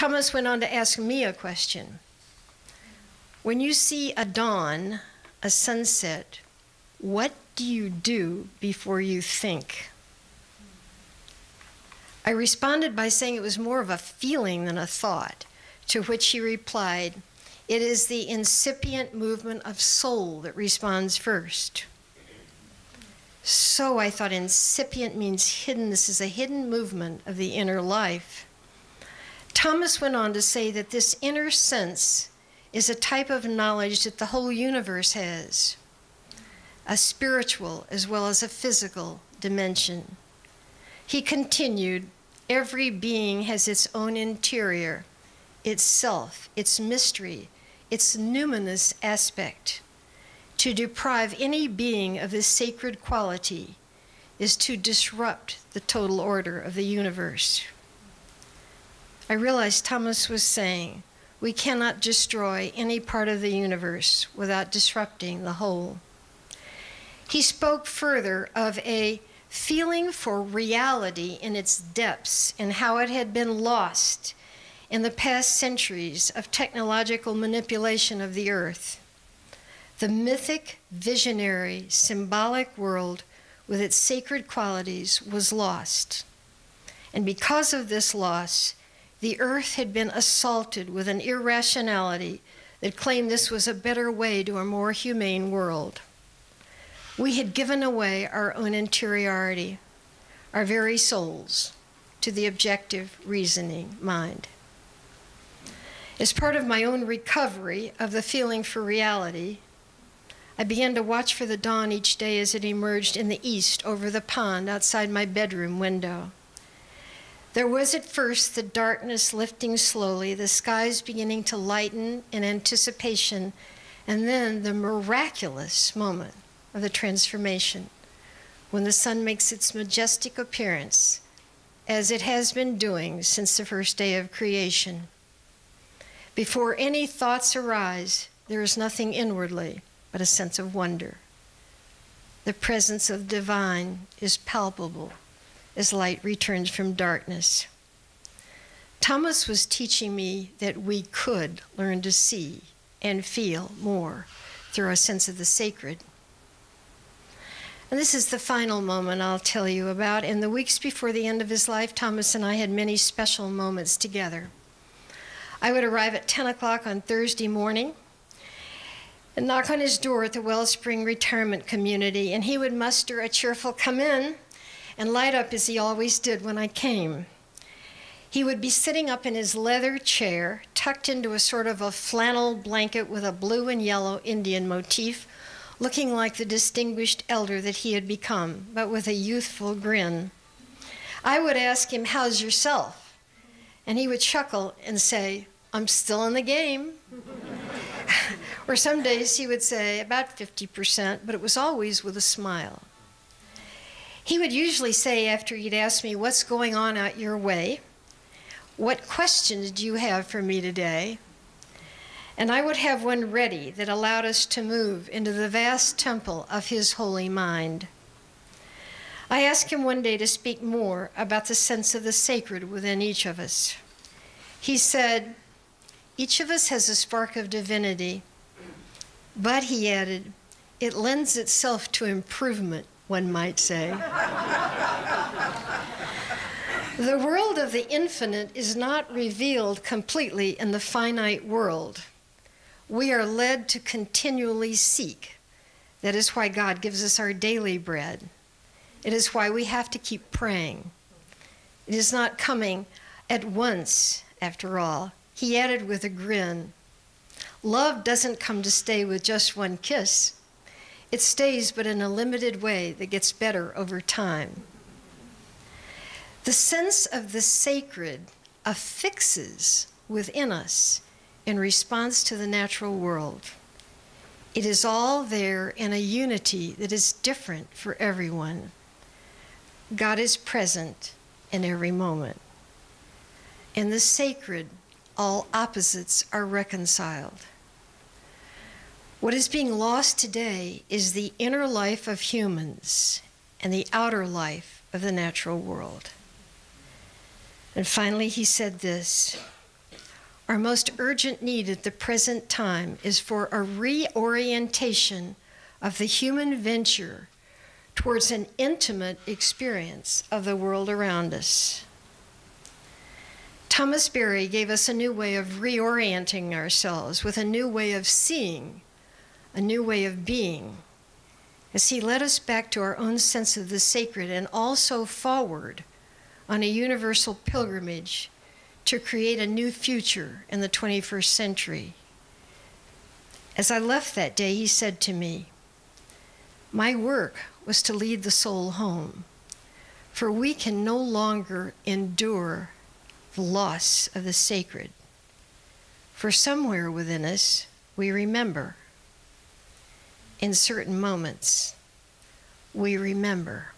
Thomas went on to ask me a question. When you see a dawn, a sunset, what do you do before you think? I responded by saying it was more of a feeling than a thought, to which he replied, it is the incipient movement of soul that responds first. So I thought incipient means hidden. This is a hidden movement of the inner life. Thomas went on to say that this inner sense is a type of knowledge that the whole universe has, a spiritual as well as a physical dimension. He continued, every being has its own interior, its self, its mystery, its numinous aspect. To deprive any being of this sacred quality is to disrupt the total order of the universe. I realized Thomas was saying, we cannot destroy any part of the universe without disrupting the whole. He spoke further of a feeling for reality in its depths and how it had been lost in the past centuries of technological manipulation of the earth. The mythic, visionary, symbolic world with its sacred qualities was lost. And because of this loss, the earth had been assaulted with an irrationality that claimed this was a better way to a more humane world. We had given away our own interiority, our very souls, to the objective reasoning mind. As part of my own recovery of the feeling for reality, I began to watch for the dawn each day as it emerged in the east over the pond outside my bedroom window. There was at first the darkness lifting slowly, the skies beginning to lighten in anticipation, and then the miraculous moment of the transformation, when the sun makes its majestic appearance, as it has been doing since the first day of creation. Before any thoughts arise, there is nothing inwardly but a sense of wonder. The presence of the divine is palpable as light returns from darkness. Thomas was teaching me that we could learn to see and feel more through our sense of the sacred. And this is the final moment I'll tell you about. In the weeks before the end of his life, Thomas and I had many special moments together. I would arrive at 10 o'clock on Thursday morning and knock on his door at the Wellspring Retirement Community, and he would muster a cheerful "come in" and light up as he always did when I came. He would be sitting up in his leather chair, tucked into a sort of a flannel blanket with a blue and yellow Indian motif, looking like the distinguished elder that he had become, but with a youthful grin. I would ask him, "How's yourself?" And he would chuckle and say, "I'm still in the game." Or some days he would say, "About 50%, but it was always with a smile. He would usually say, after he'd asked me, "What's going on out your way? What questions do you have for me today?" And I would have one ready that allowed us to move into the vast temple of his holy mind. I asked him one day to speak more about the sense of the sacred within each of us. He said, "Each of us has a spark of divinity, but," he added, "it lends itself to improvement, one might say." The world of the infinite is not revealed completely in the finite world. We are led to continually seek. That is why God gives us our daily bread. It is why we have to keep praying. It is not coming at once, after all. He added with a grin, "Love doesn't come to stay with just one kiss. It stays, but in a limited way that gets better over time." The sense of the sacred affixes within us in response to the natural world. It is all there in a unity that is different for everyone. God is present in every moment. In the sacred, all opposites are reconciled. What is being lost today is the inner life of humans and the outer life of the natural world. And finally, he said this, Our most urgent need at the present time is for a reorientation of the human venture towards an intimate experience of the world around us. Thomas Berry gave us a new way of reorienting ourselves with a new way of seeing, a new way of being, as he led us back to our own sense of the sacred and also forward on a universal pilgrimage to create a new future in the 21st century. As I left that day, he said to me, "My work was to lead the soul home, for we can no longer endure the loss of the sacred. For somewhere within us, we remember. In certain moments, we remember."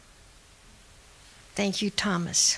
Thank you, Thomas.